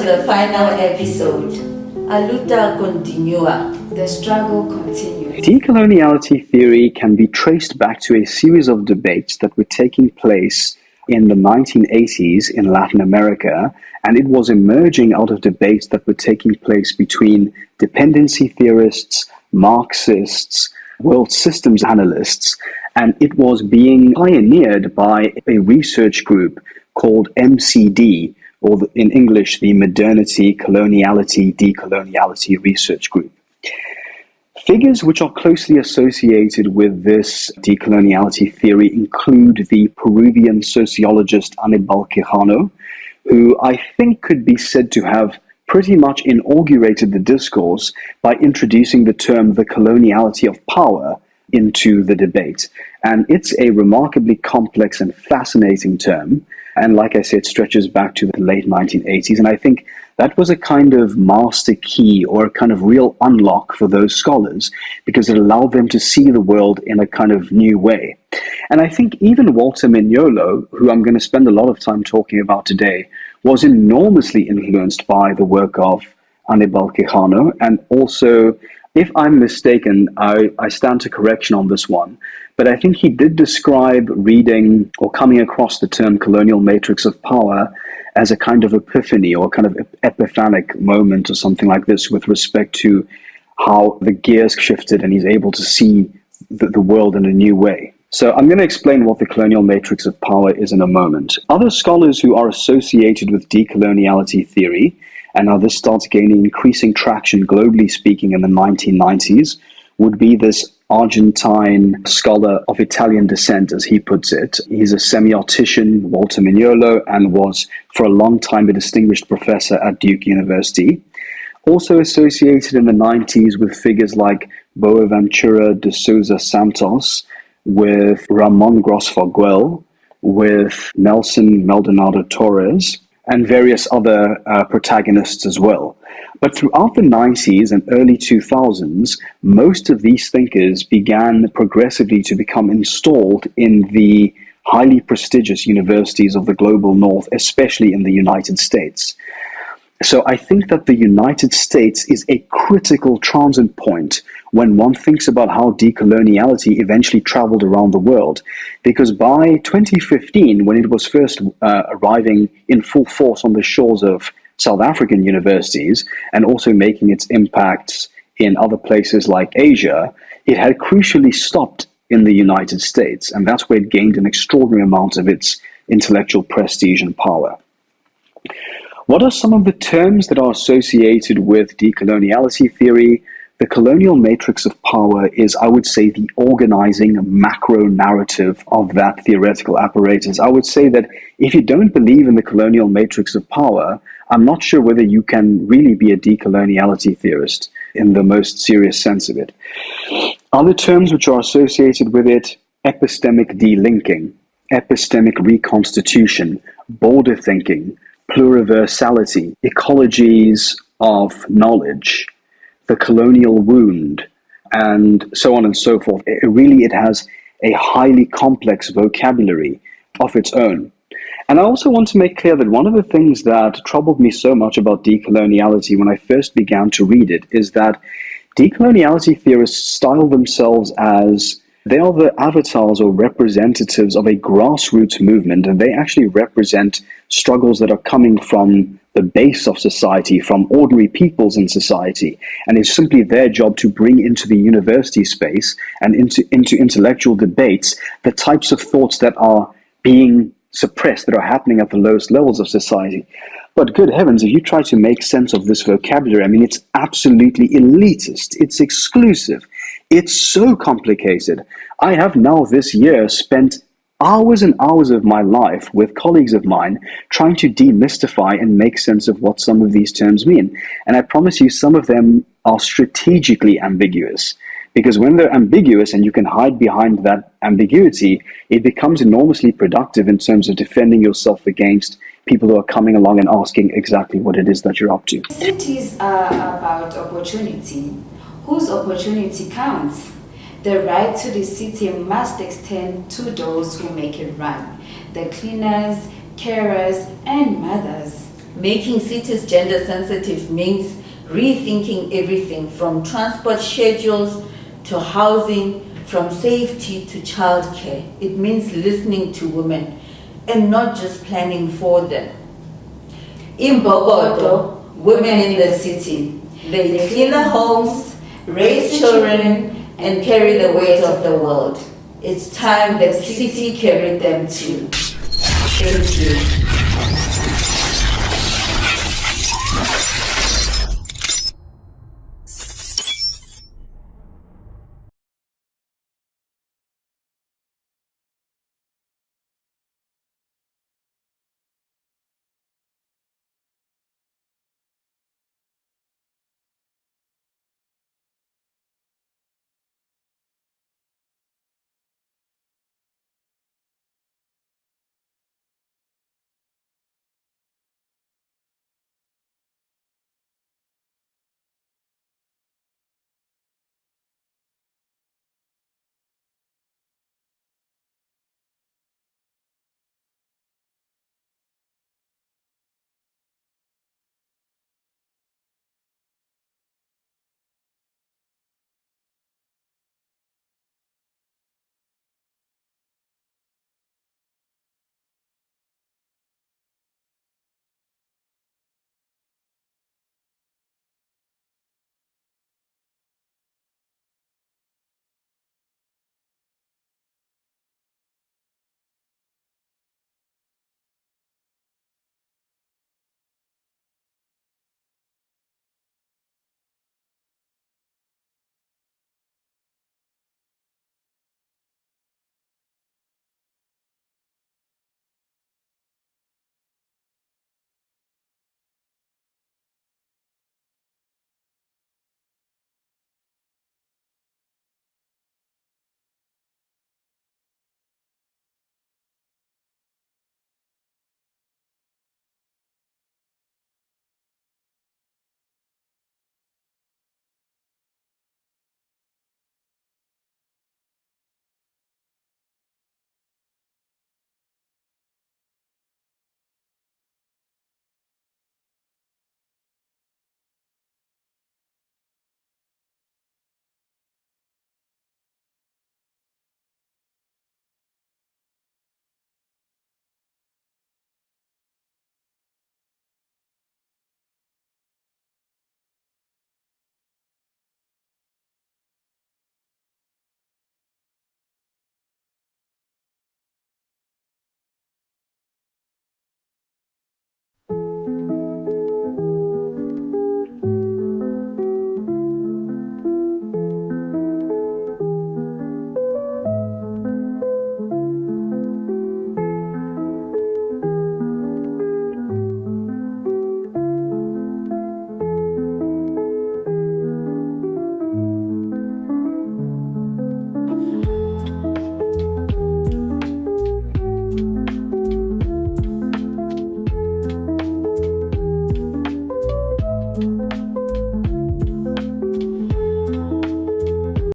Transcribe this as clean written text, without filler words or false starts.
the final episode. Aluta Continua. The struggle continues. Decoloniality theory can be traced back to a series of debates that were taking place in the 1980s in Latin America, and it was emerging out of debates that were taking place between dependency theorists, Marxists, world systems analysts, and it was being pioneered by a research group called MCD, or in English, the Modernity, Coloniality, Decoloniality Research Group. Figures which are closely associated with this decoloniality theory include the Peruvian sociologist Aníbal Quijano, who I think could be said to have pretty much inaugurated the discourse by introducing the term the coloniality of power into the debate. And it's a remarkably complex and fascinating term. And like I said, stretches back to the late 1980s. And I think that was a kind of master key or a kind of real unlock for those scholars because it allowed them to see the world in a kind of new way. And I think even Walter Mignolo, who I'm going to spend a lot of time talking about today, was enormously influenced by the work of Aníbal Quijano. And also, if I'm mistaken, I stand to correction on this one, but I think he did describe reading or coming across the term colonial matrix of power as a kind of epiphany or kind of epiphanic moment or something like this with respect to how the gears shifted and he's able to see the world in a new way. So I'm going to explain what the colonial matrix of power is in a moment. Other scholars who are associated with decoloniality theory, and now this starts gaining increasing traction globally speaking in the 1990s, would be this Argentine scholar of Italian descent, as he puts it. He's a semiotician, Walter Mignolo, and was for a long time a distinguished professor at Duke University. Also associated in the 90s with figures like Boaventura de Souza Santos, with Ramon Grosfoguel, with Nelson Maldonado Torres, and various other protagonists as well. But throughout the 90s and early 2000s, most of these thinkers began progressively to become installed in the highly prestigious universities of the global north, especially in the United States. So I think that the United States is a critical transit point when one thinks about how decoloniality eventually traveled around the world. Because by 2015, when it was first arriving in full force on the shores of South African universities and also making its impacts in other places like Asia, it had crucially stopped in the United States. And that's where it gained an extraordinary amount of its intellectual prestige and power. What are some of the terms that are associated with decoloniality theory? The colonial matrix of power is, I would say, the organizing macro narrative of that theoretical apparatus. I would say that if you don't believe in the colonial matrix of power, I'm not sure whether you can really be a decoloniality theorist in the most serious sense of it. Other terms which are associated with it: epistemic delinking, epistemic reconstitution, border thinking, pluriversality, ecologies of knowledge, the colonial wound, and so on and so forth. It has a highly complex vocabulary of its own. And I also want to make clear that one of the things that troubled me so much about decoloniality when I first began to read it is that decoloniality theorists style themselves as they are the avatars or representatives of a grassroots movement, and they actually represent struggles that are coming from the base of society, from ordinary peoples in society. And it's simply their job to bring into the university space and into intellectual debates the types of thoughts that are being suppressed, that are happening at the lowest levels of society. But good heavens, if you try to make sense of this vocabulary, I mean, it's absolutely elitist, it's exclusive, it's so complicated. I have now this year spent hours and hours of my life with colleagues of mine trying to demystify and make sense of what some of these terms mean. And I promise you, some of them are strategically ambiguous. Because when they're ambiguous and you can hide behind that ambiguity, it becomes enormously productive in terms of defending yourself against people who are coming along and asking exactly what it is that you're up to. Cities are about opportunity. Whose opportunity counts? The right to the city must extend to those who make it run, the cleaners, carers, and mothers. Making cities gender sensitive means rethinking everything from transport schedules to housing, from safety to childcare. It means listening to women and not just planning for them. In Bogoto, women in the city, they clean their homes, raise children, and carry the weight of the world. It's time the city carried them too. Thank you.